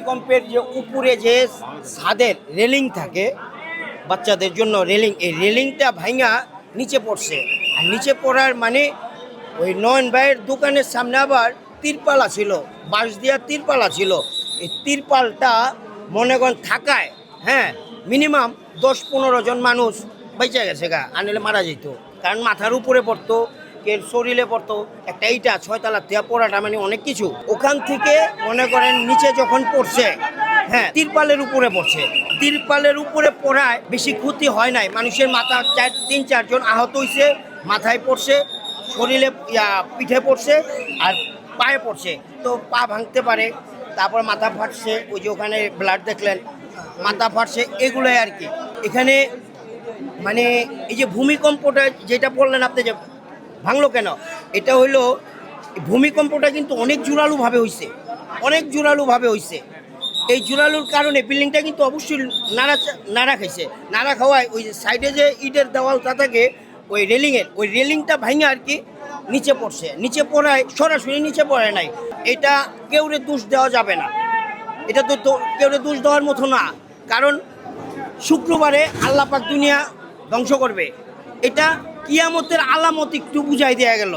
ভূমিকম্পের যে উপরে যে ছাদের রেলিং থাকে বাচ্চাদের জন্য রেলিং, এই রেলিংটা ভাঙা নিচে পড়ছে। আর নিচে পড়ার মানে ওই নয়ন ভাইয়ের দোকানের সামনে আবার তিরপালা ছিল, বাঁশ দেওয়া তিরপালা ছিল। এই তিরপালটা মনে করেন থাকায় হ্যাঁ মিনিমাম 10-15 জন মানুষ বেঁচে গেছে গা, আনলে মারা যেত। কারণ মাথার উপরে পড়তো, কেউ শরীরে পড়তো। একটা এইটা 6 তলা থেকে পড়াটা মানে অনেক কিছু। ওখান থেকে মনে করেন নিচে যখন পড়ছে হ্যাঁ তিরপালের উপরে পড়ছে, তিরপালের উপরে পড়ায় বেশি ক্ষতি হয় নাই। মানুষের মাথা 3-4 জন আহত হয়েছে, মাথায় পড়ছে, শরীরে পিঠে পড়ছে আর পায়ে পড়ছে। তো পা ভাঙতে পারে, তারপর মাথা ফাটছে, ওই যে ওখানে ব্লাড দেখলেন, মাথা ফাটছে, এগুলোই আর কি। এখানে মানে এই যে ভূমিকম্পটা যেটা বললেন আপনি যে ভাঙলো কেন, এটা হইলো ভূমিকম্পটা কিন্তু অনেক জোরালোভাবে হয়েছে, অনেক জোরালোভাবে হয়েছে। এই জোরালোর কারণে বিল্ডিংটা কিন্তু অবশ্যই নাড়া খাইছে। নাড়া খাওয়ায় ওই যে সাইডে যে ইটের দেওয়ালটা থাকে ওই রেলিংয়ের, ওই রেলিংটা ভাঙে আর কি নিচে পড়ছে। নিচে পড়ায় সরাসরি নিচে পড়ে নাই। এটা কেউরে দোষ দেওয়া যাবে না, এটা তো কেউরে দোষ দেওয়ার মতো না। কারণ শুক্রবারে আল্লাহ পাক দুনিয়া ধ্বংস করবে, এটা কিয়ামতের আলামত একটু বুঝাই দেওয়া গেল।